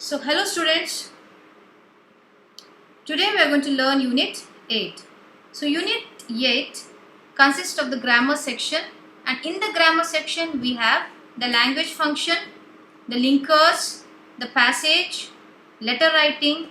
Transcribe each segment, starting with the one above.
So, hello students. Today we are going to learn Unit 8. So, Unit 8 consists of the grammar section, and in the grammar section we have the language function, the linkers, the passage, letter writing,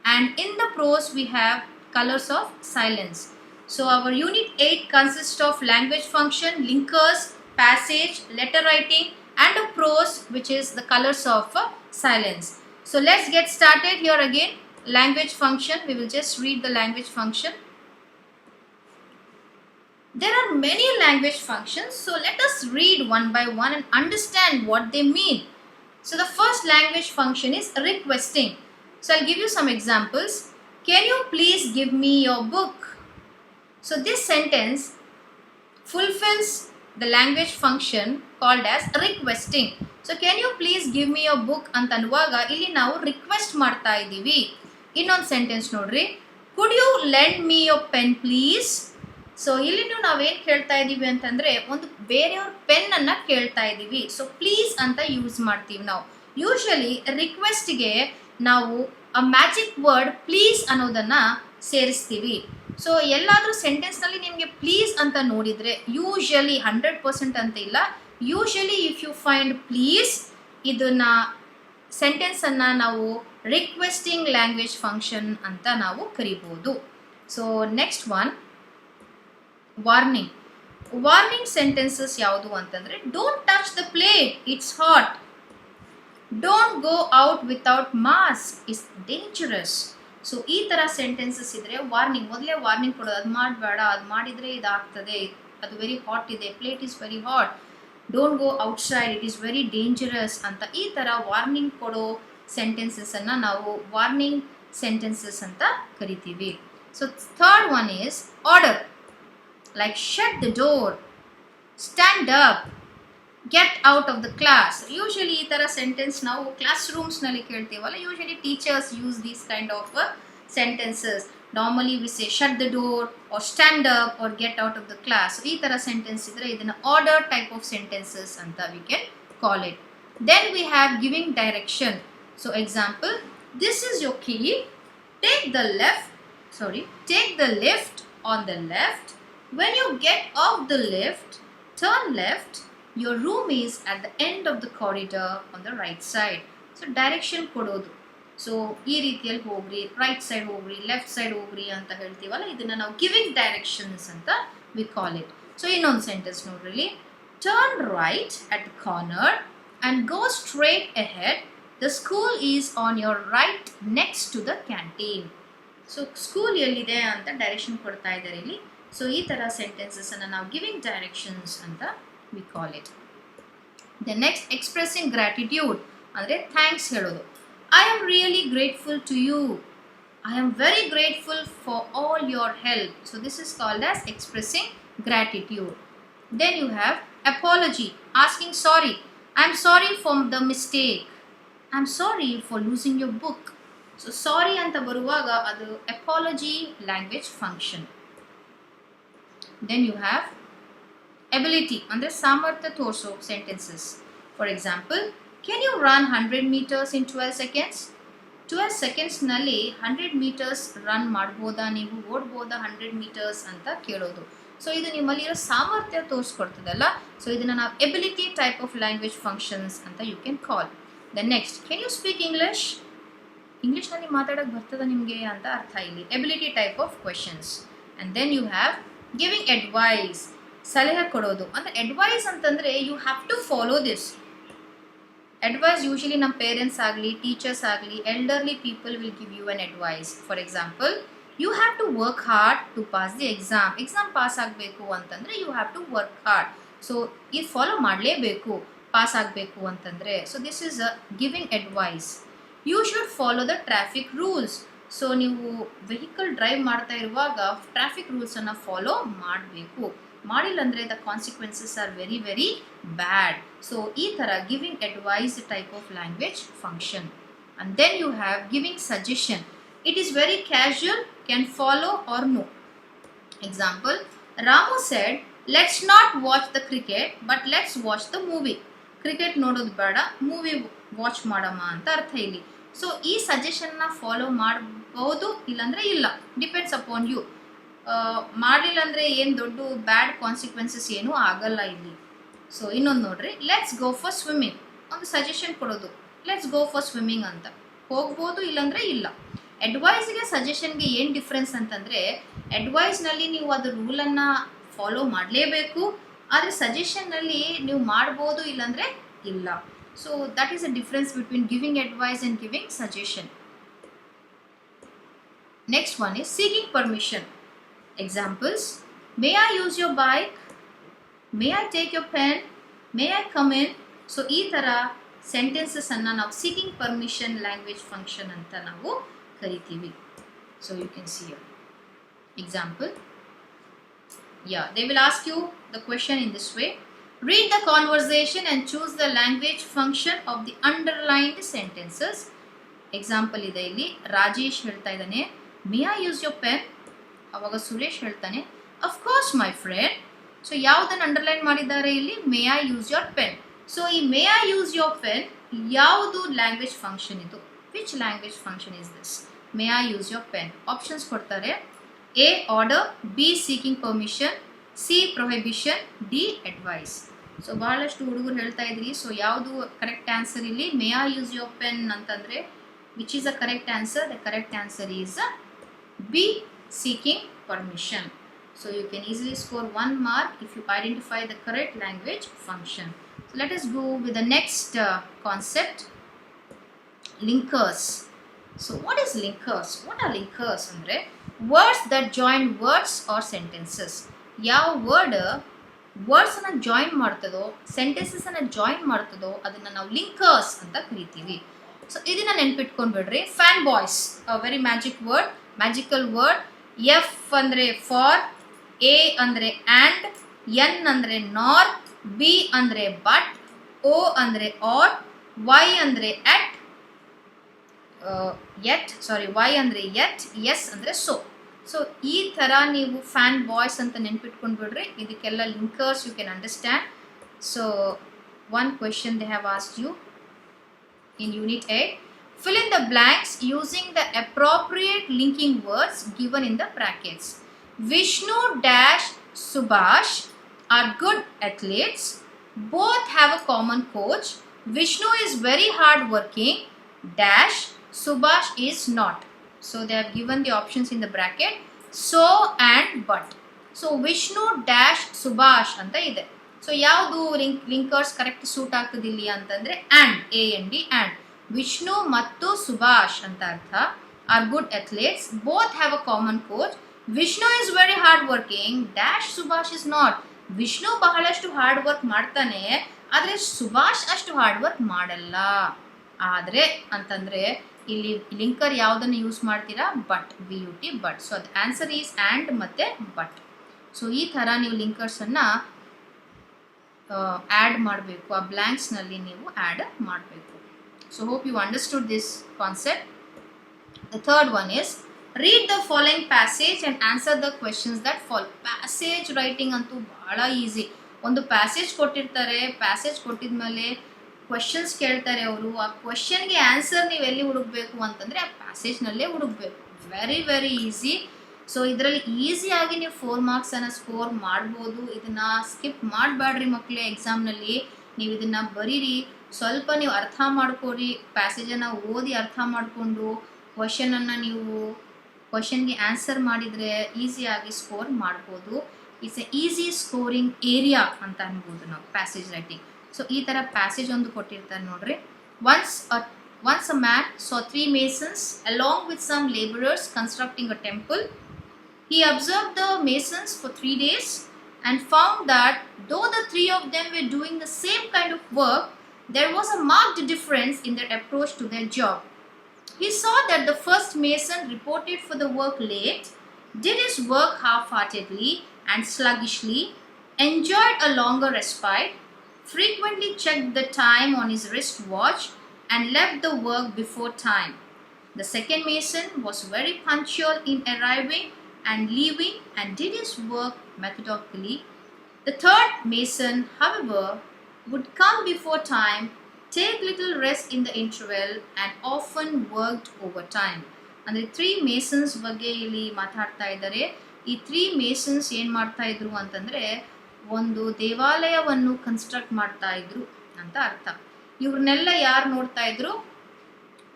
and in the prose we have colors of silence. So, our Unit 8 consists of language function, linkers, passage, letter writing, and a prose, which is the colors of silence. So let's get started. Here again, language function. We will just read the language function. There are many language functions, so let us read one by one and understand what they mean. So the first language function is requesting. So I'll give you some examples. Can you please give me your book? So this sentence fulfills the language function called as requesting. So can you please give me your book ಅಂತ ಅನ್ನುವಾಗ ಇಲ್ಲಿ ನಾವು request ಮಾಡ್ತಾ ಇದ್ದೀವಿ. ಇನ್ನೊಂದು sentence ನೋಡ್ರಿ, could you lend me your pen please? So ಇಲ್ಲಿ ನಾವೇನು ಕೇಳ್ತಾ ಇದ್ದೀವಿ ಅಂತಂದ್ರೆ ಒಂದು ಬೇರೆಯವ್ರ ಪೆನ್ ಅನ್ನ ಕೇಳ್ತಾ ಇದ್ದೀವಿ. ಸೊ ಪ್ಲೀಸ್ ಅಂತ ಯೂಸ್ ಮಾಡ್ತೀವಿ ನಾವು. ಯೂಶಲಿ ರಿಕ್ವೆಸ್ಟ್ಗೆ ನಾವು ಆ ಮ್ಯಾಜಿಕ್ ವರ್ಡ್ ಪ್ಲೀಸ್ ಅನ್ನೋದನ್ನ ಸೇರಿಸ್ತೀವಿ. ಸೊ ಎಲ್ಲಾದರೂ ಸೆಂಟೆನ್ಸ್ನಲ್ಲಿ ನಿಮಗೆ ಪ್ಲೀಸ್ ಅಂತ ನೋಡಿದರೆ ಯೂಶಲಿ 100% ಅಂತ ಇಲ್ಲ, usually if you find please ಇದನ್ನು ಸೆಂಟೆನ್ಸನ್ನು ನಾವು ರಿಕ್ವೆಸ್ಟಿಂಗ್ ಲ್ಯಾಂಗ್ವೇಜ್ ಫಂಕ್ಷನ್ ಅಂತ ನಾವು ಕರಿಬೋದು. So next one, warning. Warning sentences ಯಾವುದು ಅಂತಂದರೆ don't touch the plate, it's hot. Don't go out without mask, it's dangerous. So ಈ ಥರ ಸೆಂಟೆನ್ಸಸ್ ಇದ್ದರೆ ವಾರ್ನಿಂಗ್, ಮೊದಲೇ ವಾರ್ನಿಂಗ್ ಕೊಡೋದು, ಅದು ಮಾಡಬೇಡ, ಅದು ಮಾಡಿದರೆ ಇದಾಗ್ತದೆ, ಅದು ವೆರಿ ಹಾಟ್ ಇದೆ, plate is very hot, don't go outside, it is very dangerous ಅಂತ ಈ ಥರ ವಾರ್ನಿಂಗ್ ಕೊಡೋ ಸೆಂಟೆನ್ಸಸನ್ನು ನಾವು ವಾರ್ನಿಂಗ್ ಸೆಂಟೆನ್ಸಸ್ ಅಂತ ಕರಿತೀವಿ. So third one is order, like shut the door, stand up, get out of the class. Usually ಈ ಥರ sentence ನಾವು ಕ್ಲಾಸ್ ರೂಮ್ಸ್ನಲ್ಲಿ ಕೇಳ್ತೀವಲ್ಲ, usually teachers use these kind of sentences. Normally we say shut the door or stand up or get out of the class. ಈ ಥರ sentence ಇದ್ದರೆ ಇದನ್ನು order type of sentences ಅಂತ we can call it. Then we have giving direction. So example, this is your key, take the lift on the left, when you get off the lift turn left, your room is at the end of the corridor on the right side. So direction ಕೊಡೋದು. So ಈ ರೀತಿಯಲ್ಲಿ ಹೋಗ್ರಿ, right side ಹೋಗ್ರಿ, left side ಹೋಗ್ರಿ ಅಂತ ಹೇಳ್ತೀವಲ್ಲ, ಇದನ್ನು ನಾವು ಗಿವಿಂಗ್ ಡೈರೆಕ್ಷನ್ಸ್ ಅಂತ ವಿ ಕಾಲ್ ಇಟ್. ಸೊ ಇನ್ನೊಂದು ಸೆಂಟೆನ್ಸ್ ನೋಡ್ರಿ, turn right at the corner and go straight ahead, the school is on your right next to the canteen. So school ಎಲ್ಲಿದೆ ಅಂತ ಡೈರೆಕ್ಷನ್ ಕೊಡ್ತಾ ಇದ್ದಾರೆ ಇಲ್ಲಿ. ಸೊ ಈ ಥರ ಸೆಂಟೆನ್ಸಸನ್ನು ನಾವು ಗಿವಿಂಗ್ ಡೈರೆಕ್ಷನ್ಸ್ ಅಂತ we call it. The next, expressing gratitude andre thanks helodu. I am really grateful to you, I am very grateful for all your help. So this is called as expressing gratitude. Then you have apology, asking sorry, I am sorry for the mistake, I am sorry for losing your book. So sorry anta baruvaga adu apology language function. Then you have ability ಅಂದರೆ ಸಾಮರ್ಥ್ಯ ತೋರಿಸೋ sentences. For example, can you run 100 meters in 12 seconds? 12 ಸೆಕೆಂಡ್ಸ್ನಲ್ಲಿ 100 meters run ಮಾಡ್ಬೋದಾ, ನೀವು ಓಡ್ಬೋದಾ 100 meters ಅಂತ ಕೇಳೋದು. So ಇದು ನಿಮ್ಮಲ್ಲಿರೋ ಸಾಮರ್ಥ್ಯ ತೋರಿಸ್ಕೊಡ್ತದಲ್ಲ, ಸೊ ಇದನ್ನು ನಾವು ability type of language functions ಅಂತ you can call. Then next, can you speak English? ಇಂಗ್ಲೀಷ್ನಲ್ಲಿ ಮಾತಾಡೋಕ್ಕೆ ಬರ್ತದ ನಿಮಗೆ ಅಂತ ಅರ್ಥ ಇಲ್ಲಿ, ability type of questions. And then you have giving advice, ಸಲಹೆ ಕೊಡೋದು. ಅಂದರೆ ಅಡ್ವೈಸ್ ಅಂತಂದರೆ you have to follow this. Advice usually ನಮ್ಮ ಪೇರೆಂಟ್ಸ್ ಆಗಲಿ, ಟೀಚರ್ಸ್ ಆಗಲಿ, elderly people will give you an advice. For example, you have to work hard to pass the exam. Exam pass ಆಗಬೇಕು ಅಂತಂದರೆ you have to work hard. So ಇದು follow ಮಾಡಲೇಬೇಕು pass ಆಗಬೇಕು ಅಂತಂದರೆ. So this is a giving advice. You should follow the traffic rules. So ನೀವು vehicle drive ಮಾಡ್ತಾ ಇರುವಾಗ traffic ರೂಲ್ಸನ್ನು ಫಾಲೋ ಮಾಡಬೇಕು. ಮಾಡಿಲ್ಲ ಅಂದರೆ the consequences are very very bad. So ಈ ಥರ giving advice type of language function. And then you have giving suggestion. It is very casual, can follow or no. Example, Ramu shed, let's not watch the cricket but let's watch the movie. Cricket ನೋಡೋದು ಬೇಡ, movie watch ಮಾಡಮ್ಮ ಅಂತ ಅರ್ಥ ಇಲ್ಲಿ. So ಈ ಸಜೆಷನ್ನ follow ಮಾಡ್ಬೋದು, ಇಲ್ಲಾಂದರೆ ಇಲ್ಲ, ಡಿಪೆಂಡ್ಸ್ ಅಪಾನ್ ಯು. ಮಾಡಲಿಲ್ಲ ಅಂದರೆ ಏನು ದೊಡ್ಡ ಬ್ಯಾಡ್ ಕಾನ್ಸಿಕ್ವೆನ್ಸಸ್ ಏನೂ ಆಗಲ್ಲ ಇಲ್ಲಿ. ಸೊ ಇನ್ನೊಂದು ನೋಡ್ರಿ, ಲೆಟ್ಸ್ ಗೋ ಫಾರ್ ಸ್ವಿಮ್ಮಿಂಗ್. ಒಂದು ಸಜೆಷನ್ ಕೊಡೋದು, ಲೆಟ್ಸ್ ಗೋ ಫಾರ್ ಸ್ವಿಮ್ಮಿಂಗ್ ಅಂತ. ಹೋಗ್ಬೋದು, ಇಲ್ಲಾಂದರೆ ಇಲ್ಲ. ಅಡ್ವೈಸ್ಗೆ ಸಜೆಷನ್ಗೆ ಏನು ಡಿಫ್ರೆನ್ಸ್ ಅಂತಂದರೆ, ಅಡ್ವೈಸ್ನಲ್ಲಿ ನೀವು ಅದು ರೂಲನ್ನು ಫಾಲೋ ಮಾಡಲೇಬೇಕು, ಆದರೆ ಸಜೆಷನ್ನಲ್ಲಿ ನೀವು ಮಾಡ್ಬೋದು, ಇಲ್ಲಾಂದರೆ ಇಲ್ಲ. So that is a difference between giving advice and giving suggestion. Next one is seeking permission. Examples: may I use your bike? May I take your pen? May I come in? So ಈ ಥರ ಸೆಂಟೆನ್ಸಸನ್ನು ನಾವು seeking permission language function ಅಂತ ನಾವು ಕರಿತೀವಿ. So you can see your example. They will ask you the question in this way: read the conversation and choose the language function of the underlined sentences. Example ಇದೆ ಇಲ್ಲಿ, ರಾಜೇಶ್ ಹೇಳ್ತಾ ಇದ್ದಾನೆ may I use your pen. ಅವಾಗ ಸುರೇಶ್ ಹೇಳ್ತಾನೆ of course my friend. So ಯಾವುದನ್ನು underline ಮಾಡಿದ್ದಾರೆ ಇಲ್ಲಿ? May I use your pen. So ಈ may I use your pen ಯಾವುದು ಲ್ಯಾಂಗ್ವೇಜ್ ಫಂಕ್ಷನ್ ಇದು? Which language function is this? May I use your pen. Options ಕೊಡ್ತಾರೆ: A order, B seeking permission, C prohibition, D advice. So ಬಹಳಷ್ಟು ಹುಡುಗರು ಹೇಳ್ತಾ ಇದ್ರಿ, so ಯಾವುದು correct answer ಇಲ್ಲಿ? May I use your pen ಅಂತಂದರೆ which is a correct answer? The correct answer is B seeking permission. So you can easily score 1 mark if you identify the correct language function. So let us go with the next concept, linkers. So what is linkers? What are linkers? Andre words that join words or sentences. ಯಾವ word words ಅನ್ನ join ಮಾಡ್ತದೋ, sentences ಅನ್ನ join ಮಾಡ್ತದೋ ಅದನ್ನ ನಾವು linkers ಅಂತ ಕರಿತೀವಿ. So ಇದನ್ನ ನೆನ್ಪಿಟ್ಕೊಂಡ್ಬಿಡ್ರಿ. FANBOYS, very magical word. F ಅಂದರೆ ಫಾರ್, ಎ ಅಂದರೆ ಆ್ಯಂಡ್, ಎನ್ ಅಂದರೆ ನಾರ್, ಬಿ ಅಂದರೆ ಬಟ್, ಓ ಅಂದರೆ ಆರ್, ವೈ ಅಂದರೆ ವೈ ಅಂದರೆ ಎಟ್, ಎಸ್ ಅಂದರೆ ಸೊ. ಸೊ ಈ ಥರ ನೀವು ಫ್ಯಾನ್ ಬಾಯ್ಸ್ ಅಂತ ನೆನ್ಪಿಟ್ಕೊಂಡ್ಬಿಡ್ರಿ. ಇದಕ್ಕೆಲ್ಲ linkers you can understand. So one question they have asked you in Unit 8. Fill in the blanks using the appropriate linking words given in the brackets. Vishnu dash Subhash are good athletes. Both have a common coach. Vishnu is very hard working dash Subhash is not. So they have given the options in the bracket, so and but. So Vishnu dash Subhash anta ide. So ಯಾವುದು linkers correct suit ಆಗ್ತದಿಲ್ಲಿ ಅಂತಂದರೆ and, A N D and. Vishnu ಮತ್ತು ಸುಭಾಷ್ ಅಂತ ಅರ್ಥ. Are good athletes, both have a common coach. Vishnu is very hard working dash Subhash is not. Vishnu ಬಹಳಷ್ಟು hard work ಮಾಡ್ತಾನೆ, ಆದರೆ ಸುಭಾಷ್ ಅಷ್ಟು ಹಾರ್ಡ್ ವರ್ಕ್ ಮಾಡಲ್ಲ. ಆದರೆ ಅಂತಂದರೆ ಇಲ್ಲಿ ಲಿಂಕರ್ ಯಾವುದನ್ನು ಯೂಸ್ ಮಾಡ್ತೀರಾ? But, B U T, but. So ಅದು ಆನ್ಸರ್ ಈಸ್ ಆ್ಯಂಡ್ ಮತ್ತು ಬಟ್. ಸೊ ಈ ಥರ ನೀವು ಲಿಂಕರ್ಸನ್ನು ಆ್ಯಡ್ ಮಾಡಬೇಕು, ಆ ಬ್ಲ್ಯಾಂಕ್ಸ್ನಲ್ಲಿ ನೀವು ಆ್ಯಡ್ ಮಾಡಬೇಕು. So hope you understood this concept. The third one is read the following passage and answer the questions that follow. Passage writing ಅಂತೂ ಭಾಳ ಈಸಿ. ಒಂದು ಪ್ಯಾಸೇಜ್ ಕೊಟ್ಟಿರ್ತಾರೆ, ಪ್ಯಾಸೇಜ್ ಕೊಟ್ಟಿದ ಮೇಲೆ ಕ್ವೆಶನ್ಸ್ ಕೇಳ್ತಾರೆ ಅವರು. ಆ ಕ್ವೆಶನ್ಗೆ ಆನ್ಸರ್ ನೀವು ಎಲ್ಲಿ ಹುಡುಕಬೇಕು ಅಂತಂದರೆ ಆ ಪ್ಯಾಸೇಜ್ನಲ್ಲೇ ಹುಡುಕಬೇಕು. Very easy. ಸೊ ಇದರಲ್ಲಿ ಈಸಿಯಾಗಿ ನೀವು 4 ಮಾರ್ಕ್ಸನ್ನು ಸ್ಕೋರ್ ಮಾಡ್ಬೋದು. ಇದನ್ನು ಸ್ಕಿಪ್ ಮಾಡಬೇಡ್ರಿ ಮಕ್ಕಳೇ. ಎಕ್ಸಾಮ್ನಲ್ಲಿ ನೀವು ಇದನ್ನು ಬರೀರಿ, ಸ್ವಲ್ಪ ನೀವು ಅರ್ಥ ಮಾಡ್ಕೊರಿ, ಪ್ಯಾಸೇಜನ್ನು ಓದಿ ಅರ್ಥ ಮಾಡಿಕೊಂಡು ಕ್ವಶನನ್ನು ನೀವು ಕ್ವಶನ್ಗೆ ಆನ್ಸರ್ ಮಾಡಿದರೆ ಈಸಿಯಾಗಿ ಸ್ಕೋರ್ ಮಾಡ್ಬೋದು. It's A easy scoring area ಅಂತ ಅನ್ಬೋದು ನಾವು ಪ್ಯಾಸೇಜ್ ರೈಟಿಂಗ್. ಸೊ ಈ ಥರ ಪ್ಯಾಸೇಜ್ ಒಂದು ಕೊಟ್ಟಿರ್ತಾರೆ ನೋಡ್ರಿ. Once a man saw 3 masons along with some laborers constructing a temple. He observed the masons for 3 days and found that though the 3 of them were doing the same kind of work, there was a marked difference in their approach to their job. He saw that the first mason reported for the work late, did his work half-heartedly and sluggishly, enjoyed a longer respite, frequently checked the time on his wristwatch, and left the work before time. The second mason was very punctual in arriving and leaving and did his work methodically. The third mason, however, would come before time, take little rest in the interval and often worked over time. ಅಂದರೆ 3 masons ಬಗ್ಗೆ ಇಲ್ಲಿ ಮಾತಾಡ್ತಾ ಇದ್ದಾರೆ. ಈ 3 masons ಏನು ಮಾಡ್ತಾ ಇದ್ರು ಅಂತಂದರೆ ಒಂದು ದೇವಾಲಯವನ್ನು ಕನ್ಸ್ಟ್ರಕ್ಟ್ ಮಾಡ್ತಾ ಇದ್ರು ಅಂತ ಅರ್ಥ. ಇವ್ರನ್ನೆಲ್ಲ ಯಾರು ನೋಡ್ತಾ ಇದ್ರು?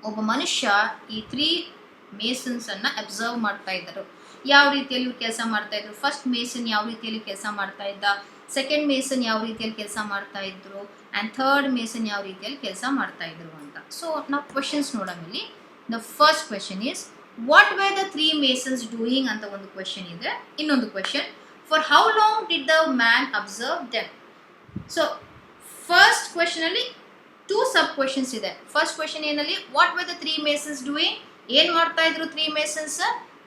ಒಬ್ಬ ಮನುಷ್ಯ ಈ 3 ಮೇಸನ್ಸನ್ನು ಅಬ್ಸರ್ವ್ ಮಾಡ್ತಾ ಇದ್ದರು. ಯಾವ ರೀತಿಯಲ್ಲಿ ಇವ್ರು ಕೆಲಸ ಮಾಡ್ತಾ ಇದ್ರು, ಫಸ್ಟ್ ಮೇಸನ್ ಯಾವ ರೀತಿಯಲ್ಲಿ ಕೆಲಸ ಮಾಡ್ತಾ ಇದ್ದ, ಸೆಕೆಂಡ್ ಮೇಸನ್ ಯಾವ ರೀತಿಯಲ್ಲಿ ಕೆಲಸ ಮಾಡ್ತಾ ಇದ್ರು, ಆ್ಯಂಡ್ ಥರ್ಡ್ ಮೇಸನ್ ಯಾವ ರೀತಿಯಲ್ಲಿ ಕೆಲಸ ಮಾಡ್ತಾ ಇದ್ರು ಅಂತ. ಸೊ ನಾವು ಕ್ವೆಶನ್ಸ್ ನೋಡೋಣ ಇಲ್ಲಿ. The first question is what were the 3 masons doing ಅಂತ ಒಂದು ಕ್ವೆಶನ್ ಇದೆ. ಇನ್ನೊಂದು question, for how long did the man observe them. So first question ಅಲ್ಲಿ 2 ಸಬ್ ಕ್ವೆಶನ್ಸ್ ಇದೆ. ಫಸ್ಟ್ ಕ್ವೆಶನ್ ಏನಲ್ಲಿ what were the 3 masons doing, ಏನ್ ಮಾಡ್ತಾ ಇದ್ರು 3 masons?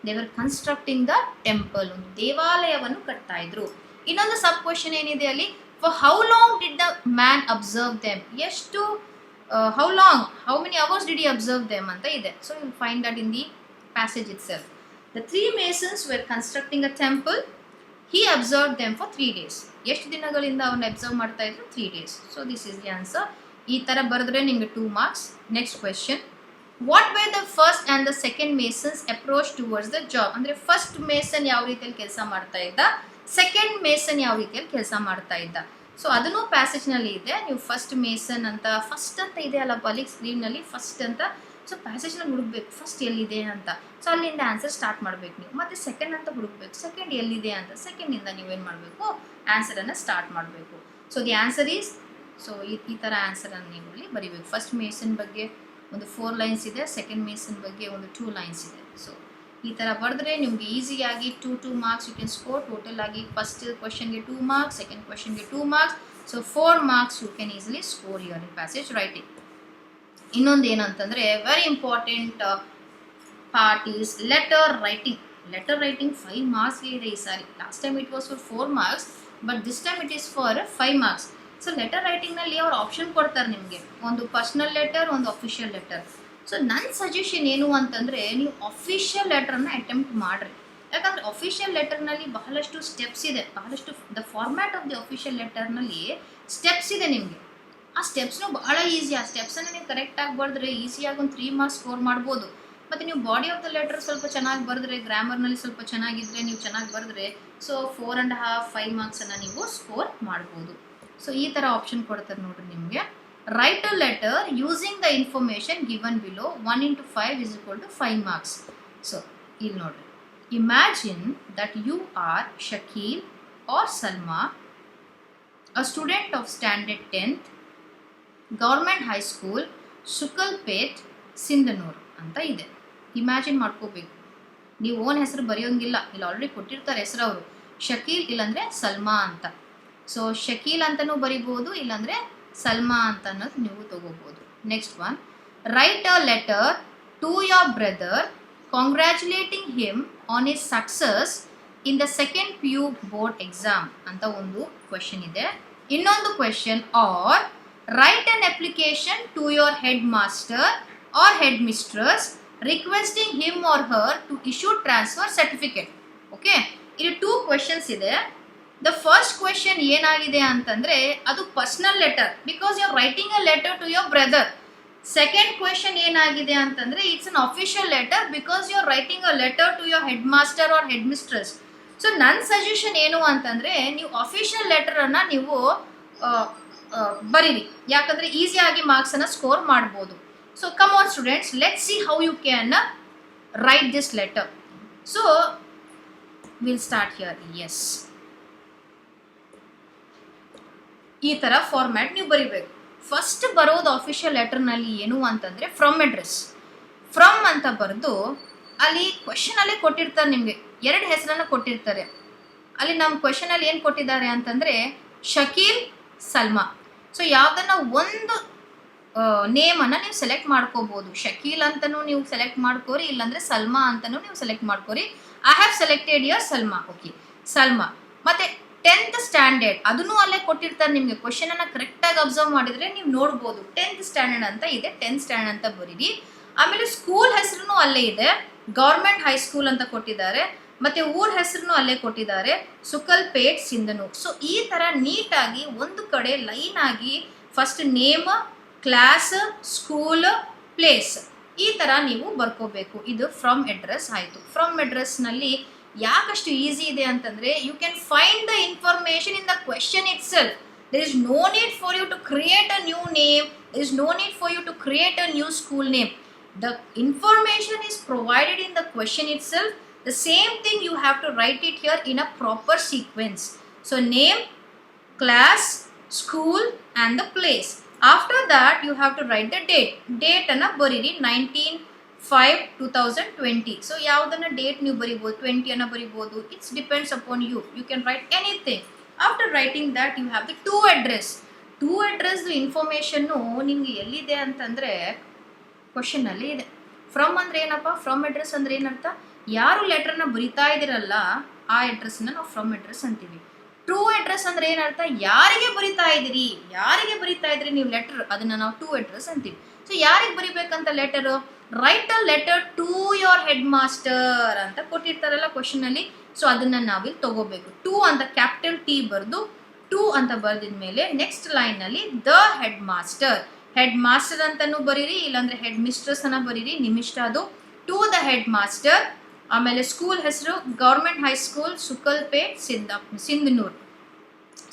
They were constructing the temple, ಒಂದು ದೇವಾಲಯವನ್ನು ಕಟ್ತಾ ಇದ್ರು. ಇನ್ನೊಂದು ಸಬ್ ಕ್ವೆಶನ್ ಏನಿದೆ ಅಲ್ಲಿ, for how long did the man observe them, ಎಷ್ಟು how long, how many hours did he observe them ಅಂತ ಇದೆ. So you find that in the passage itself. The 3 masons were constructing a temple, he observe them for 3 days. ಎಷ್ಟು ದಿನಗಳಿಂದ ಅವನ್ನ observe ಮಾಡ್ತಾ ಇದ್ರು? 3 days. So this is the answer. ಈ ಥರ ಬರೆದ್ರೆ ನಿಮಗೆ 2 marks. Next question, what way the first and the second masons approach towards the job. ಅಂದರೆ ಫಸ್ಟ್ ಮೇಸನ್ ಯಾವ ರೀತಿಯಲ್ಲಿ ಕೆಲಸ ಮಾಡ್ತಾ ಇದ್ದ, ಸೆಕೆಂಡ್ ಮೇಸನ್ ಯಾವ ರೀತಿಯಲ್ಲಿ ಕೆಲಸ ಮಾಡ್ತಾ ಇದ್ದ. ಸೊ ಅದನ್ನು ಪ್ಯಾಸೇಜ್ನಲ್ಲಿ ಇದೆ. ನೀವು ಫಸ್ಟ್ ಮೇಸನ್ ಅಂತ, ಫಸ್ಟ್ ಅಂತ ಇದೆ ಅಲ್ಲ ಅಲ್ಲಿ ಸ್ಕ್ರೀನ್ನಲ್ಲಿ, ಫಸ್ಟ್ ಅಂತ. ಸೊ ಪ್ಯಾಸೇಜ್ನಲ್ಲಿ ಹುಡುಕ್ಬೇಕು ಫಸ್ಟ್ ಎಲ್ಲಿದೆ ಅಂತ. ಸೊ ಅಲ್ಲಿಂದ ಆನ್ಸರ್ ಸ್ಟಾರ್ಟ್ ಮಾಡಬೇಕು ನೀವು. ಮತ್ತು ಸೆಕೆಂಡ್ ಅಂತ ಹುಡುಕ್ಬೇಕು, ಸೆಕೆಂಡ್ ಎಲ್ಲಿದೆ ಅಂತ. ಸೆಕೆಂಡಿಂದ ನೀವೇನು ಮಾಡಬೇಕು, ಆನ್ಸರನ್ನು ಸ್ಟಾರ್ಟ್ ಮಾಡಬೇಕು. So the answer is, so ಈ ಥರ ಆನ್ಸರನ್ನು ನೀವು ಇಲ್ಲಿ ಬರೀಬೇಕು. ಫಸ್ಟ್ ಮೇಸನ್ ಬಗ್ಗೆ ಒಂದು 4 lines ಇದೆ, ಸೆಕೆಂಡ್ ಮೇಸನ್ ಬಗ್ಗೆ ಒಂದು 2 lines ಇದೆ. ಸೊ ಈ ಥರ ಬರೆದ್ರೆ ನಿಮಗೆ ಈಸಿಯಾಗಿ 2 marks you can score. Total ಆಗಿ ಫಸ್ಟ್ ಕ್ವೆಶನ್ಗೆ 2 marks, ಸೆಕೆಂಡ್ ಕ್ವೆಶನ್ಗೆ 2 marks. So 4 marks you can easily score your in passage writing. ಇನ್ನೊಂದು ಏನಂತಂದರೆ very important part is letter writing. Letter writing 5 marks ಇದೆ ಈ ಸಾರಿ. Last time it was for 4 marks, but this time it is for 5 marks. So letter ರೈಟಿಂಗ್ನಲ್ಲಿ ಅವ್ರು option ಕೊಡ್ತಾರೆ ನಿಮಗೆ, ಒಂದು ಪರ್ಸ್ನಲ್ ಲೆಟರ್, ಒಂದು ಅಫಿಷಿಯಲ್ ಲೆಟರ್. ಸೊ ನನ್ನ ಸಜೆಷನ್ ಏನು ಅಂತಂದರೆ ನೀವು ಅಫಿಷಿಯಲ್ ಲೆಟರ್ನ ಅಟೆಂಪ್ಟ್ ಮಾಡಿರಿ. ಯಾಕಂದರೆ ಅಫಿಷಿಯಲ್ ಲೆಟರ್ನಲ್ಲಿ ಬಹಳಷ್ಟು ಸ್ಟೆಪ್ಸ್ ಇದೆ, ಬಹಳಷ್ಟು the format of the official ಲೆಟರ್ನಲ್ಲಿ ಸ್ಟೆಪ್ಸ್ ಇದೆ ನಿಮಗೆ. ಆ ಸ್ಟೆಪ್ಸ್ನು ಬಹಳ ಈಸಿ. ಆ ಸ್ಟೆಪ್ಸನ್ನು ನೀವು ಕರೆಕ್ಟಾಗಿ ಬರೆದ್ರೆ ಈಸಿಯಾಗಿ ಒಂದು 3 marks ಸ್ಕೋರ್ ಮಾಡ್ಬೋದು. ಮತ್ತು ನೀವು ಬಾಡಿ ಆಫ್ ದ ಲೆಟರ್ ಸ್ವಲ್ಪ ಚೆನ್ನಾಗಿ ಬರೆದ್ರೆ, ಗ್ರಾಮರ್ನಲ್ಲಿ ಸ್ವಲ್ಪ ಚೆನ್ನಾಗಿದ್ದರೆ, ನೀವು ಚೆನ್ನಾಗಿ ಬರೆದ್ರೆ, ಸೊ 4.5 5 marksನ್ನು ನೀವು ಸ್ಕೋರ್ ಮಾಡ್ಬೋದು. ಸೊ ಈ ಥರ ಆಪ್ಷನ್ ಕೊಡ್ತಾರೆ ನೋಡ್ರಿ ನಿಮಗೆ. Write a letter using the information given below 1 into 5 is equal to 5 marks. So ಇಲ್ಲಿ ನೋಡ್ರಿ, imagine that you are Shakeel or Salma, a student of standard 10th, government high school, Sukalpet, Sindhanur ಅಂತ ಇದೆ. ಇಮ್ಯಾಜಿನ್ ಮಾಡ್ಕೋಬೇಕು. ನೀವು ಓನ್ ಹೆಸರು ಬರೆಯೋಂಗಿಲ್ಲ, ಇಲ್ಲಿ ಆಲ್ರೆಡಿ ಕೊಟ್ಟಿರ್ತಾರೆ ಹೆಸರು ಅವರು, ಶಕೀಲ್ ಇಲ್ಲಾಂದರೆ ಸಲ್ಮಾ ಅಂತ. ಸೊ ಶಕೀಲ್ ಅಂತಲೂ ಬರಿಬೋದು, ಇಲ್ಲಾಂದರೆ ಸಲ್ಮಾ ಅಂತ ಅನ್ನೋದು ನೀವು ತಗೋಬೋದು. Next one, write a letter to your brother congratulating him on his success in the second PU board exam ಅಂತ ಒಂದು ಕ್ವೆಶನ್ ಇದೆ. ಇನ್ನೊಂದು question, or write an application to your head master or head mistress requesting him or her to issue transfer certificate. Okay, ಇಲ್ಲಿ 2 questions ಇದೆ. The first question ಏನಾಗಿದೆ ಅಂತಂದರೆ ಅದು personal letter, because you are writing a letter to your brother. Second question ಏನಾಗಿದೆ ಅಂತಂದರೆ it's an official letter, because you are writing a letter to your head master or head mistress. So ನನ್ನ suggestion ಏನು ಅಂತಂದರೆ ನೀವು official ಲೆಟರನ್ನು ನೀವು ಬರೀರಿ, ಯಾಕಂದರೆ ಈಸಿಯಾಗಿ ಮಾರ್ಕ್ಸನ್ನು ಸ್ಕೋರ್ ಮಾಡ್ಬೋದು. So come on students, let see how you can write this letter. So will start here. Yes, ಈ ಥರ ಫಾರ್ಮ್ಯಾಟ್ ನೀವು ಬರಿಬೇಕು. ಫಸ್ಟ್ ಬರೋದು ಅಫಿಷಿಯಲ್ ಲೆಟರ್ನಲ್ಲಿ ಏನು ಅಂತಂದರೆ ಫ್ರಮ್ ಅಡ್ರೆಸ್. ಫ್ರಮ್ ಅಂತ ಬರೆದು ಅಲ್ಲಿ ಕ್ವೆಶನಲ್ಲಿ ಕೊಟ್ಟಿರ್ತಾರೆ ನಿಮಗೆ 2 ಹೆಸರನ್ನು ಕೊಟ್ಟಿರ್ತಾರೆ. ಅಲ್ಲಿ ನಮ್ಮ ಕ್ವೆಶನಲ್ಲಿ ಏನು ಕೊಟ್ಟಿದ್ದಾರೆ ಅಂತಂದರೆ ಶಕೀಲ್, ಸಲ್ಮಾ. ಸೊ ಯಾವುದನ್ನು ಒಂದು ನೇಮನ್ನು ನೀವು ಸೆಲೆಕ್ಟ್ ಮಾಡ್ಕೋಬೋದು. ಶಕೀಲ್ ಅಂತಲೂ ನೀವು ಸೆಲೆಕ್ಟ್ ಮಾಡ್ಕೋರಿ, ಇಲ್ಲಾಂದರೆ ಸಲ್ಮಾ ಅಂತಲೂ ನೀವು ಸೆಲೆಕ್ಟ್ ಮಾಡ್ಕೋರಿ. I have selected your Salma. Okay, Salma. ಮತ್ತು 10th ಸ್ಟ್ಯಾಂಡರ್ಡ್ ಅದನ್ನು ಅಲ್ಲೇ ಕೊಟ್ಟಿರ್ತಾರೆ ನಿಮಗೆ. ಕ್ವೆಶನನ್ನು ಕರೆಕ್ಟಾಗಿ ಅಬ್ಸರ್ವ್ ಮಾಡಿದರೆ ನೀವು ನೋಡ್ಬೋದು 10th ಸ್ಟ್ಯಾಂಡರ್ಡ್ ಅಂತ ಇದೆ, 10th ಸ್ಟ್ಯಾಂಡರ್ಡ್ ಅಂತ ಬರೀರಿ. ಆಮೇಲೆ ಸ್ಕೂಲ್ ಹೆಸರು ಅಲ್ಲೇ ಇದೆ, ಗೌರ್ಮೆಂಟ್ ಹೈಸ್ಕೂಲ್ ಅಂತ ಕೊಟ್ಟಿದ್ದಾರೆ. ಮತ್ತು ಊರ ಹೆಸರು ಅಲ್ಲೇ ಕೊಟ್ಟಿದ್ದಾರೆ, ಸುಕಲ್ಪೇಟ್, ಸಿಂಧನೂರು. ಸೊ ಈ ಥರ ನೀಟಾಗಿ ಒಂದು ಕಡೆ ಲೈನ್ ಆಗಿ first name, class, school, place, ಈ ಥರ ನೀವು ಬರ್ಕೋಬೇಕು. ಇದು ಫ್ರಮ್ ಅಡ್ರೆಸ್ ಆಯಿತು. ಫ್ರಮ್ ಅಡ್ರೆಸ್ನಲ್ಲಿ ಯಾಕಷ್ಟು ಈಸಿ ಇದೆ ಅಂತಂದರೆ, you can find the information in the question itself. There is no need for you to create a new name. There is no need for you to create a new school name. The information is provided in the question itself. The same thing you have to write it here in a proper sequence. So name, class, school and the place. After that you have to write the date. Date anna bariri 19/5/2020. So yavudanna date ನೀವು ಬರಿಬಹುದು, 20 ಅನ್ನ ಬರಿಬಹುದು. It depends upon you. You can write anything. After writing that you have the to address. To address information ನಿಮಗೆ ಎಲ್ಲಿದೆ ಅಂತಂದರೆ ಕ್ವಶನಲ್ಲಿ ಇದೆ. From ಅಂದರೆ ಏನಪ್ಪ? From address ಅಂದರೆ ಏನರ್ಥ? ಯಾರು ಲೆಟ್ರನ್ನ ಬರಿತಾ ಇದ್ದೀರಲ್ಲ ಆ ಅಡ್ರೆಸ್ನ ನಾವು ಫ್ರಮ್ ಅಡ್ರೆಸ್ ಅಂತೀವಿ. ಟು ಅಡ್ರೆಸ್ ಅಂದರೆ ಏನರ್ಥ? ಯಾರಿಗೆ ಬರಿತಾ ಇದ್ದೀರಿ ನೀವು ಲೆಟರ್, ಅದನ್ನು ನಾವು ಟು ಅಡ್ರೆಸ್ ಅಂತೀವಿ. ಸೊ ಯಾರಿಗೆ ಬರಿಬೇಕಂತ letter? Write a letter to your head master ಅಂತ ಕೊಟ್ಟಿರ್ತಾರಲ್ಲ ಕ್ವಶನಲ್ಲಿ. ಸೊ ಅದನ್ನು ನಾವಿಲ್ಲಿ ತಗೋಬೇಕು. ಟು ಅಂತ ಕ್ಯಾಪಿಟಲ್ ಟಿ ಬರೆದು ಟು ಅಂತ ಬರೆದಿದ ಮೇಲೆ ನೆಕ್ಸ್ಟ್ ಲೈನಲ್ಲಿ ದ ಹೆಡ್ ಮಾಸ್ಟರ್ ಅಂತಲೂ ಬರೀರಿ, ಇಲ್ಲಾಂದರೆ ಹೆಡ್ ಮಿಸ್ಟ್ರೆಸ್ ಅನ್ನ ಬರೀರಿ, ನಿಮಿಷ್ಟ ಅದು. To the head master. ಆಮೇಲೆ ಸ್ಕೂಲ್ ಹೆಸರು government high school Sukalpet Sindhanur.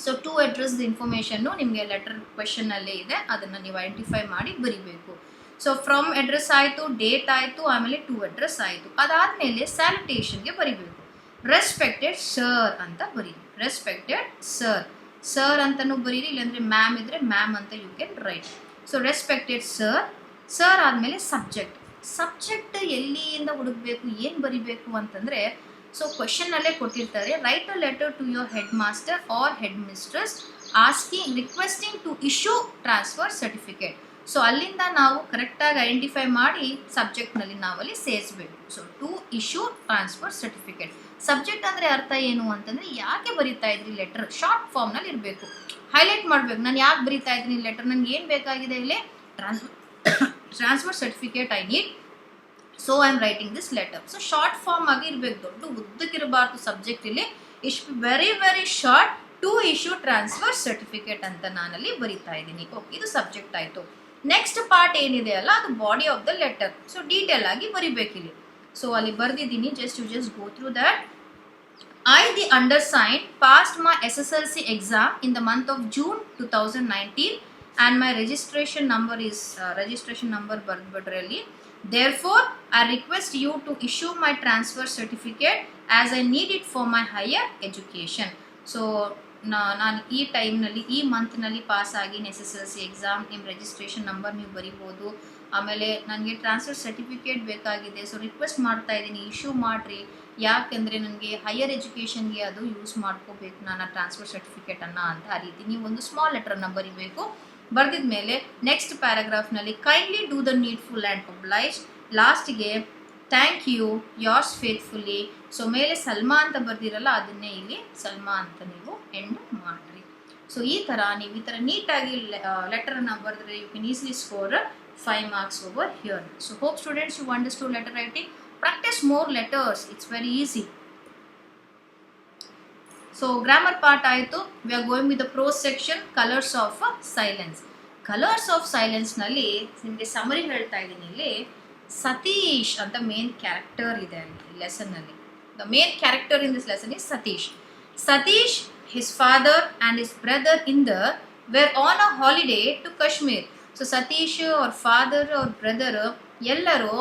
So to address ಇನ್ಫಾರ್ಮೇಷನ್ನು ನಿಮಗೆ ಲೆಟರ್ ಕ್ವೆಶನ್ನಲ್ಲೇ ಇದೆ, ಅದನ್ನು ನೀವು ಐಡೆಂಟಿಫೈ ಮಾಡಿ ಬರಿಬೇಕು. ಸೊ ಫ್ರಮ್ ಅಡ್ರೆಸ್ ಆಯಿತು, ಡೇಟ್ ಆಯಿತು, ಆಮೇಲೆ ಟು ಅಡ್ರೆಸ್ ಆಯಿತು. ಅದಾದಮೇಲೆ ಸ್ಯಾಲ್ಯುಟೇಷನ್ಗೆ ಬರಿಬೇಕು. ರೆಸ್ಪೆಕ್ಟೆಡ್ ಸರ್ ಅಂತ ಬರೀರಿ. ರೆಸ್ಪೆಕ್ಟೆಡ್ ಸರ್ ಅಂತಲೂ ಬರೀರಿ, ಇಲ್ಲಾಂದರೆ ಮ್ಯಾಮ್ ಇದ್ದರೆ ಮ್ಯಾಮ್ ಅಂತ you can write. So respected sir ಆದಮೇಲೆ ಸಬ್ಜೆಕ್ಟ್ ಎಲ್ಲಿಂದ ಹುಡುಕಬೇಕು, ಏನು ಬರಿಬೇಕು ಅಂತಂದರೆ, ಸೊ ಕ್ವೆಶನ್ನಲ್ಲೇ ಕೊಟ್ಟಿರ್ತಾರೆ, write a letter to your head master or head mistress requesting to issue transfer certificate. So ಅಲ್ಲಿಂದ ನಾವು ಕರೆಕ್ಟಾಗಿ ಐಡೆಂಟಿಫೈ ಮಾಡಿ ಸಬ್ಜೆಕ್ಟ್ನಲ್ಲಿ ನಾವಲ್ಲಿ ಸೇರಿಸಬೇಕು. So to issue transfer certificate. Subject ಅಂದರೆ ಅರ್ಥ ಏನು ಅಂತಂದರೆ, ಯಾಕೆ ಬರಿತಾ ಇದ್ರಿ ಲೆಟರ್, ಶಾರ್ಟ್ ಫಾರ್ಮ್ನಲ್ಲಿ ಇರಬೇಕು, ಹೈಲೈಟ್ ಮಾಡಬೇಕು. ನಾನು ಯಾಕೆ ಬರಿತಾ ಇದ್ದೀನಿ ಲೆಟರ್, ನನಗೆ ಏನು ಬೇಕಾಗಿದೆ ಇಲ್ಲಿ, transfer certificate I need, so I am writing this letter. So short form ಆಗಿ ಇರಬೇಕು, ದೊಡ್ಡ ಉದ್ದಕ್ಕಿರಬಾರ್ದು ಸಬ್ಜೆಕ್ಟ್. ಇಲ್ಲಿ ಇಷ್ಟು very short, to issue transfer certificate ಅಂತ ನಾನಲ್ಲಿ ಬರಿತಾ ಇದ್ದೀನಿ. ಓಕೆ, ಇದು ಸಬ್ಜೆಕ್ಟ್ ಆಯಿತು. ನೆಕ್ಸ್ಟ್ ಪಾರ್ಟ್ ಏನಿದೆ ಅಲ್ಲ, ಅದು body of the letter. So detail ಆಗಿ ಬರಿಬೇಕಿಲ್ಲಿ. ಸೊ ಅಲ್ಲಿ ಬರೆದಿದ್ದೀನಿ, just go through that. I, the undersigned, passed my SSLC exam in the month of June 2019 and my registration number ಬರೆದ್ಬಿಡ್ರಲ್ಲಿ. Therefore, I request you to issue my transfer certificate as I need it for my higher education. So, ನಾನು ಈ ಟೈಮ್ನಲ್ಲಿ, ಈ ಮಂತ್ನಲ್ಲಿ pass ಆಗಿ SSLC exam, ನಿಮ್ಮ registration number ನೀವು ಬರಿಬೋದು. ಆಮೇಲೆ ನನಗೆ ಟ್ರಾನ್ಸ್ಫರ್ ಸರ್ಟಿಫಿಕೇಟ್ ಬೇಕಾಗಿದೆ, ಸೊ ರಿಕ್ವೆಸ್ಟ್ ಮಾಡ್ತಾ ಇದ್ದೀನಿ, ಇಶ್ಯೂ ಮಾಡಿರಿ. ಯಾಕೆಂದರೆ ನನಗೆ ಹೈಯರ್ ಎಜುಕೇಷನ್ಗೆ ಅದು ಯೂಸ್ ಮಾಡ್ಕೋಬೇಕು ನಾನು ಟ್ರಾನ್ಸ್ಫರ್ ಸರ್ಟಿಫಿಕೇಟನ್ನು ಅಂತ. ಆ ರೀತಿ ನೀವು ಒಂದು ಸ್ಮಾಲ್ ಲೆಟ್ರನ್ನು ಬರಿಬೇಕು. ಬರೆದಿದ ಮೇಲೆ ನೆಕ್ಸ್ಟ್ ಪ್ಯಾರಾಗ್ರಾಫ್ನಲ್ಲಿ kindly do the needful and oblige. ಲಾಸ್ಟಿಗೆ thank you, yours faithfully. So ಮೇಲೆ ಸಲ್ಮಾ ಅಂತ ಬರ್ದಿರಲ್ಲ, ಅದನ್ನೇ ಇಲ್ಲಿ ಸಲ್ಮಾ ಅಂತ ನೀವು ಎಂಡ್ ಮಾಡಿರಿ. ಸೊ ಈ ಥರ ನೀವು ಈ ಥರ ನೀಟಾಗಿ ಲೆಟರನ್ನು ಬರೆದ್ರೆ you can easily score 5 marks over here. So hope students you understood letter writing. Practice more letters, it's very easy. So grammar part ಆಯಿತು. We are going with the prose section, colors of silence. Colors of silence ನಲ್ಲಿ ನಿಮಗೆ summary ಹೇಳ್ತಾ ಇದ್ದೀನಿ. ಇಲ್ಲಿ ಸತೀಶ್ ಅಂತ main character ಇದೆ ಅಲ್ಲಿ ಲೆಸನ್ನಲ್ಲಿ. The main character in this lesson is Satish, his father and his brother Inder were on a holiday to Kashmir. So Satish ಅವ್ರ father ಅವ್ರ ಬ್ರದರ್ ಎಲ್ಲರೂ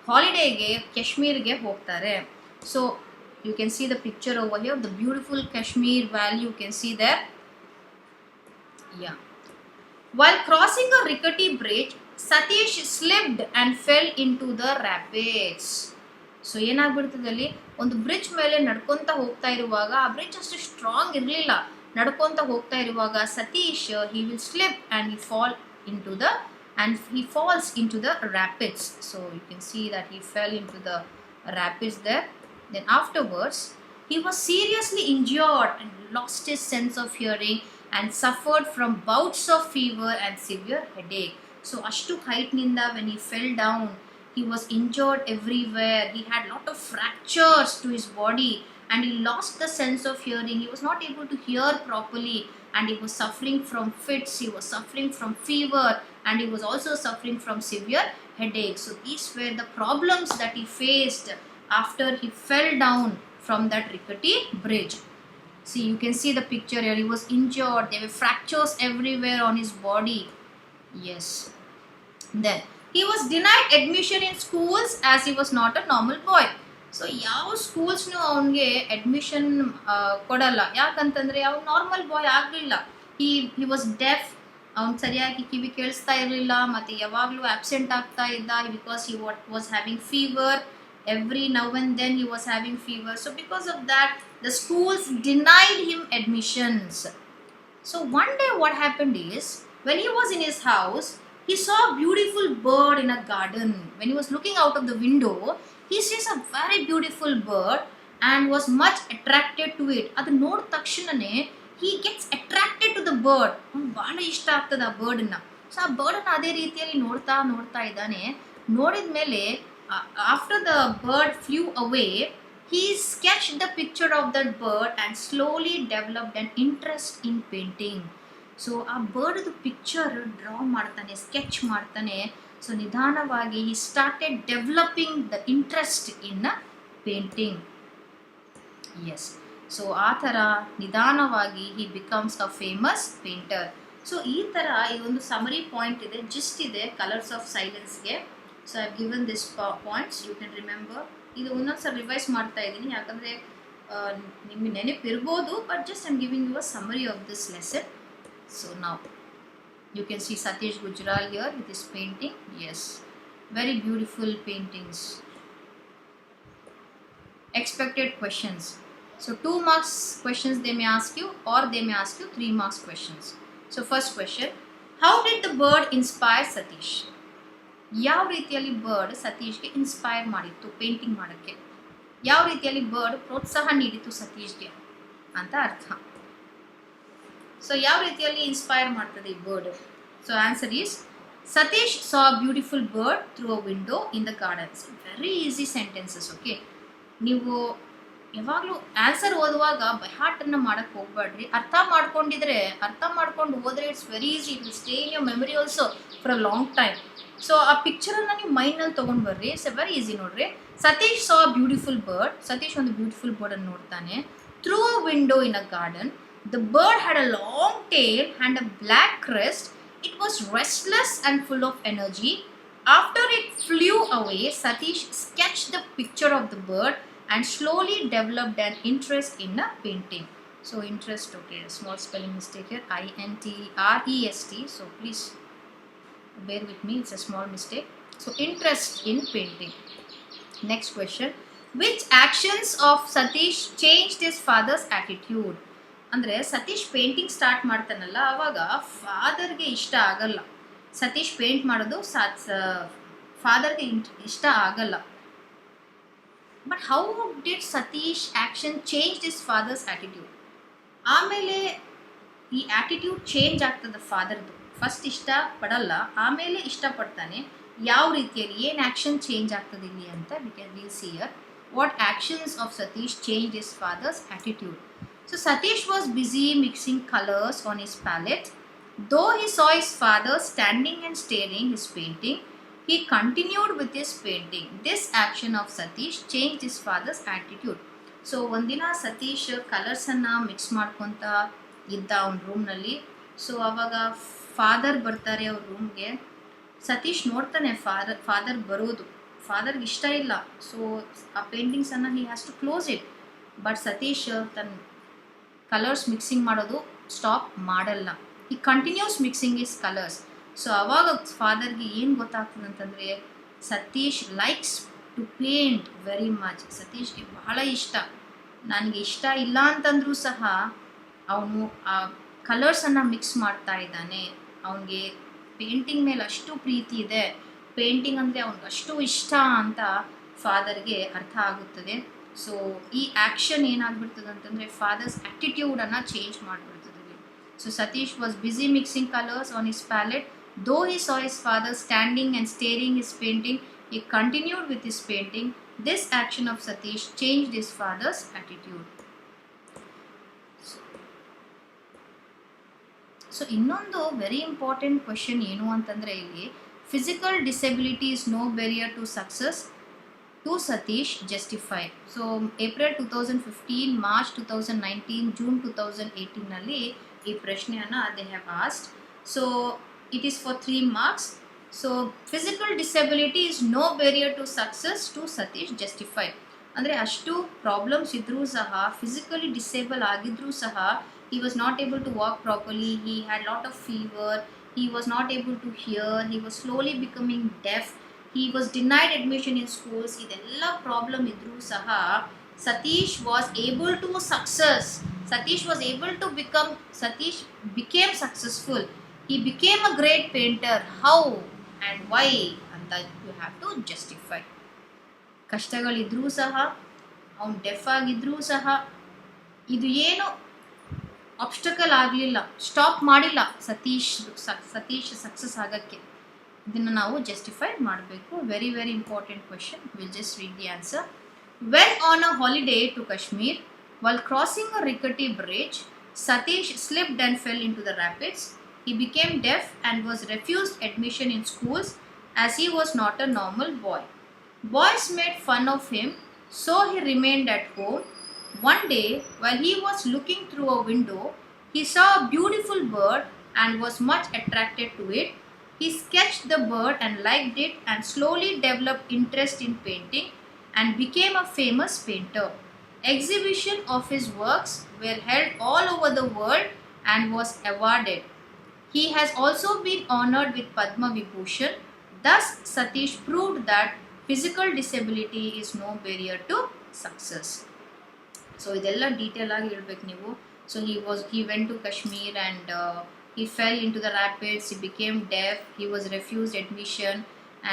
ಹಾಲಿಡೇಗೆ ಕಾಶ್ಮೀರ್ಗೆ ಹೋಗ್ತಾರೆ. So you can see the picture over here, the beautiful Kashmir valley you can see there. While crossing a rickety bridge, Satish slipped and fell into the rapids. So ಏನಾಗ್ಬಿಡ್ತದಲ್ಲಿ, ಒಂದು bridge ಮೇಲೆ ನಡ್ಕೊತ ಹೋಗ್ತಾ ಇರುವಾಗ, ಆ ಬ್ರಿಡ್ಜ್ ಅಷ್ಟು ಸ್ಟ್ರಾಂಗ್ ಇರಲಿಲ್ಲ, ನಡ್ಕೊತ ಹೋಗ್ತಾ ಇರುವಾಗ Satish he will slip and he falls into the rapids. So you can see that he fell into the rapids there. Then afterwards he was seriously injured and lost his sense of hearing and suffered from bouts of fever and severe headache. So ashtu height ninda when he fell down, he was injured everywhere. He had lot of fractures to his body and he lost the sense of hearing. He was not able to hear properly. and he was suffering from fits, he was suffering from fever, and he was also suffering from severe headaches. So these were the problems that he faced after he fell down from that rickety bridge. See, you can see the picture here. He was injured. There were fractures everywhere on his body. Yes. Then he was denied admission in schools as he was not a normal boy. So ಯಾವ ಸ್ಕೂಲ್ಸ್ನು ಅವನಿಗೆ admission ಕೊಡಲ್ಲ, ಯಾಕಂತಂದರೆ ಅವ್ನು normal ಬಾಯ್ ಆಗಲಿಲ್ಲ. He was deaf. ಅವ್ನು ಸರಿಯಾಗಿ ಕಿವಿ ಕೇಳಿಸ್ತಾ ಇರಲಿಲ್ಲ, ಮತ್ತು ಯಾವಾಗಲೂ ಆಬ್ಸೆಂಟ್ ಆಗ್ತಾ ಇದ್ದ, because he was having fever. Every now and then he was having fever. So because of that, the schools denied him admissions. So one day what happened is, when he was in his house, he saw a beautiful bird in a garden. When he was looking out of the window, he sees a very beautiful bird and was much attracted to it. Adu nod takshanane he gets attracted to the bird. Avನಿಗೆ ಬಹಳ ಇಷ್ಟ ಆಗ್ತದೆ ಆ ಬರ್ಡನ್ನ. So ಆ ಬರ್ಡನ್ನ ಅದೇ ರೀತಿಯಲ್ಲಿ ನೋಡ್ತಾ ಇದ್ದಾನೆ. ನೋಡಿದ ಮೇಲೆ after the bird flew away, he sketched the picture of that bird and slowly developed an interest in painting. So ಆ ಬರ್ಡ್ದು ಪಿಕ್ಚರ್ ಡ್ರಾ ಮಾಡ್ತಾನೆ, ಸ್ಕೆಚ್ ಮಾಡ್ತಾನೆ. ಸೊ ನಿಧಾನವಾಗಿ he started developing the interest in painting. Yes. So ಆ ಥರ ನಿಧಾನವಾಗಿ he becomes a famous painter. So ಈ ಥರ ಇದೊಂದು ಸಮರಿ ಪಾಯಿಂಟ್ ಇದೆ, ಜಿಸ್ಟ್ ಇದೆ ಕಲರ್ಸ್ ಆಫ್ ಸೈಲೆನ್ಸ್ಗೆ. So I have given this points, you can remember. ಇದು ಒಂದೊಂದ್ಸಲ ರಿವೈಸ್ ಮಾಡ್ತಾ ಇದ್ದೀನಿ, ಯಾಕಂದರೆ ನಿಮಗೆ ನೆನಪಿರ್ಬೋದು, but just I am giving you a summary of this lesson. So ನಾವು you can see Satish Gujral here with his painting. Yes, very beautiful paintings. Expected questions. So 2 marks questions they may ask you, or they may ask you 3 marks questions. So first question, how did the bird inspire Satish? ಯಾವ ರೀತಿಯಲ್ಲಿ bird ಸತೀಶ್ಗೆ inspire ಮಾಡಿತ್ತು painting ಮಾಡೋಕ್ಕೆ, ಯಾವ ರೀತಿಯಲ್ಲಿ bird ಪ್ರೋತ್ಸಾಹ ನೀಡಿತ್ತು ಸತೀಶ್ಗೆ ಅಂತ ಅರ್ಥ. ಸೊ ಯಾವ ರೀತಿಯಲ್ಲಿ ಇನ್ಸ್ಪೈರ್ ಮಾಡ್ತದೆ ಈ bird? So answer is, Satish saw beautiful bird through a window in the gardens. Very easy sentences. Okay, ನೀವು ಯಾವಾಗಲೂ ಆನ್ಸರ್ ಓದುವಾಗ ಬೈಹಾರ್ಟನ್ನು ಮಾಡೋಕ್ಕೆ ಹೋಗ್ಬೇಡ್ರಿ. ಅರ್ಥ ಮಾಡ್ಕೊಂಡು ಹೋದರೆ it's very easy. It will stay in your memory also for a long time. So ಆ ಪಿಕ್ಚರನ್ನು ನೀವು ಮೈಂಡ್ನಲ್ಲಿ ತೊಗೊಂಡು ಬರ್ರಿ. It's very easy. ನೋಡ್ರಿ, Satish saw beautiful bird. Satish ಒಂದು ಬ್ಯೂಟಿಫುಲ್ ಬರ್ಡನ್ನು ನೋಡ್ತಾನೆ. Through a window in a garden. The bird had a long tail and a black crest. It was restless and full of energy. After it flew away, Satish sketched the picture of the bird and slowly developed an interest in a painting. So interest, okay, small spelling mistake here, INTREST. So please bear with me, it's a small mistake. So interest in painting. Next question, which actions of Satish changed his father's attitude? ಅಂದರೆ Satish painting start ಮಾಡ್ತಾನಲ್ಲ, ಆವಾಗ ಫಾದರ್ಗೆ ಇಷ್ಟ ಆಗಲ್ಲ. Satish paint ಮಾಡೋದು ಫಾದರ್ಗೆ ಇಷ್ಟ ಆಗಲ್ಲ. But how did Satish action change this father's attitude? ಆಮೇಲೆ ಈ ಆ್ಯಟಿಟ್ಯೂಡ್ ಚೇಂಜ್ ಆಗ್ತದೆ ಫಾದರ್ದು. ಫಸ್ಟ್ ಇಷ್ಟ ಪಡಲ್ಲ, ಆಮೇಲೆ ಇಷ್ಟಪಡ್ತಾನೆ. ಯಾವ ರೀತಿಯಲ್ಲಿ ಏನು ಆ್ಯಕ್ಷನ್ ಚೇಂಜ್ ಆಗ್ತದೆ ಇಲ್ಲಿ ಅಂತ will see here. What actions of Satish change this father's attitude? So Satish was busy mixing colors on his palette. Though he saw his father standing and staring his painting, he continued with his painting. This action of Satish changed his father's attitude. So ಒಂದಿನ Satish ಕಲರ್ಸನ್ನು mix ಮಾಡ್ಕೊತ ಇದ್ದ ಅವನ ರೂಮ್ನಲ್ಲಿ. So ಆವಾಗ father ಬರ್ತಾರೆ ಅವ್ರ ರೂಮ್ಗೆ. ಸತೀಶ್ ನೋಡ್ತಾನೆ ಫಾದರ್ ಬರೋದು. ಫಾದರ್ಗೆ ಇಷ್ಟ ಇಲ್ಲ. ಸೊ ಆ ಪೇಂಟಿಂಗ್ಸನ್ನು he has to close it. But Satish ತನ್ನ ಕಲರ್ಸ್ ಮಿಕ್ಸಿಂಗ್ ಮಾಡೋದು ಸ್ಟಾಪ್ ಮಾಡಲ್ಲ. He continues mixing his colours. So ಅವಾಗ ಫಾದರ್ಗೆ ಏನು ಗೊತ್ತಾಗ್ತದೆ ಅಂತಂದರೆ, Satish likes to paint very much. ಸತೀಶ್ಗೆ ಬಹಳ ಇಷ್ಟ. ನನಗೆ ಇಷ್ಟ ಇಲ್ಲ ಅಂತಂದರೂ ಸಹ ಅವನು ಆ ಕಲರ್ಸನ್ನು ಮಿಕ್ಸ್ ಮಾಡ್ತಾ ಇದ್ದಾನೆ. ಅವನಿಗೆ ಪೇಂಟಿಂಗ್ ಮೇಲೆ ಅಷ್ಟು ಪ್ರೀತಿ ಇದೆ, ಪೇಂಟಿಂಗ್ ಅಂದರೆ ಅವ್ನಿಗೆ ಅಷ್ಟು ಇಷ್ಟ ಅಂತ ಫಾದರ್ಗೆ ಅರ್ಥ ಆಗುತ್ತದೆ. ಸೊ ಈ ಆ್ಯಕ್ಷನ್ ಏನಾಗ್ಬಿಡ್ತದೆ ಅಂತಂದರೆ ಫಾದರ್ಸ್ ಆ್ಯಟಿಟ್ಯೂಡನ್ನು ಚೇಂಜ್ ಮಾಡಿಬಿಡ್ತದೆ. So Satish was busy mixing colours on his palette. Though he saw his father standing and staring his painting, he continued with his painting. This action of Satish changed his father's attitude. So ಇನ್ನೊಂದು very important question ಏನು ಅಂತಂದರೆ ಇಲ್ಲಿ physical disability is no barrier to success to Satish justify. So April 2015, March 2019, June 2018ನಲ್ಲಿ ಈ ಪ್ರಶ್ನೆಯನ್ನು they have asked. So it is for 3 marks. So physical disability is no barrier to success to Satish justify. ಅಂದರೆ ಅಷ್ಟು problems ಇದ್ದರೂ ಸಹ, physically disable ಆಗಿದ್ರೂ ಸಹ, he was not able to walk properly, he had lot of fever, he was not able to hear, he was slowly becoming deaf, he was denied admission in schools. ಇದೆಲ್ಲ problem ಇದ್ರೂ ಸಹ Satish was able to success. Satish became successful. He became a great painter. How and why ಅಂತ you have to justify. ಕಷ್ಟಗಳಿದ್ರೂ ಸಹ, ಅವನು deaf ಆಗಿದ್ರೂ ಸಹ, ಇದು ಏನು ಆಬ್ಸ್ಟಕಲ್ ಆಗಲಿಲ್ಲ, ಸ್ಟಾಪ್ ಮಾಡಿಲ್ಲ ಸತೀಶ್ ಸಕ್ಸಸ್ ಆಗೋಕ್ಕೆ. ಇದನ್ನು ನಾವು ಜಸ್ಟಿಫೈ ಮಾಡಬೇಕು. Very very important question. Will just read the answer. When on a holiday to Kashmir, while crossing a rickety bridge, Satish slipped and fell into the rapids. He became deaf and was refused admission in schools as he was not a normal boy. Boys made fun of him, so he remained at home. One day, while he was looking through a window, he saw a beautiful bird and was much attracted to it. He sketched the bird and liked it and slowly developed interest in painting and became a famous painter. Exhibitions of his works were held all over the world and was awarded. He has also been honored with Padma Vibhushan. Thus, Satish proved that physical disability is no barrier to success. So ಇದೆಲ್ಲ detail ಆಗಿ ಹೇಳ್ಬೇಕು ನೀವು. So he went to Kashmir and he fell into the rapids. He became deaf. He was refused admission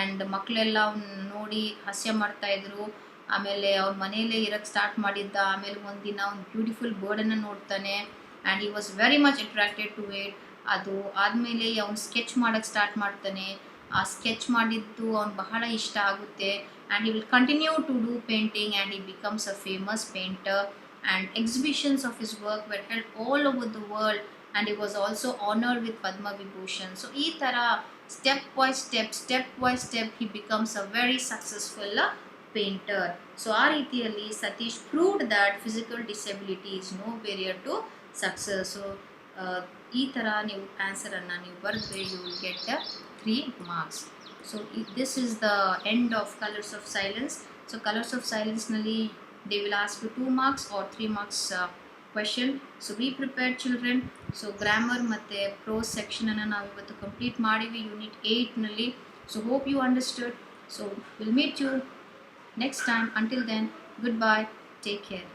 and ಮಕ್ಕಳೆಲ್ಲ ಅವ್ನು ನೋಡಿ ಹಾಸ್ಯ ಮಾಡ್ತಾ ಇದ್ರು. ಆಮೇಲೆ ಅವ್ನ ಮನೆಯಲ್ಲೇ ಇರೋಕ್ಕೆ ಸ್ಟಾರ್ಟ್ ಮಾಡಿದ್ದ. ಆಮೇಲೆ ಒಂದಿನ ಅವ್ನು ಬ್ಯೂಟಿಫುಲ್ ಬರ್ಡನ್ನು ನೋಡ್ತಾನೆ and he was very much attracted to it. ಅದು ಆದಮೇಲೆ ಅವ್ನು ಸ್ಕೆಚ್ ಮಾಡೋಕ್ಕೆ ಸ್ಟಾರ್ಟ್ ಮಾಡ್ತಾನೆ. ಆ ಸ್ಕೆಚ್ ಮಾಡಿದ್ದು ಅವ್ನು ಬಹಳ ಇಷ್ಟ ಆಗುತ್ತೆ and he will continue to do painting and he becomes a famous painter and exhibitions of his work were held all over the world and he was also honored with Padma Vibhushan. So ಈ ಥರ step by step he becomes a very successful painter. So ಆ ರೀತಿಯಲ್ಲಿ Satish proved that physical disability is no barrier to success. So ಈ ಥರ ನೀವು ಆನ್ಸರನ್ನು ನೀವು ಬರೆದ್ರೆ you will get 3 marks. So this is the end of Colors of Silence. So Colors of Silence ನಲ್ಲಿ they will ask you 2 marks or 3 marks question. So be prepared children. So grammar ಮತ್ತೆ prose section ಅನ್ನು ನಾವು ಇವತ್ತು complete ಮಾಡಿವಿ unit 8 ನಲ್ಲಿ. So hope you understood. So we'll meet you next time. Until then, goodbye. Take care.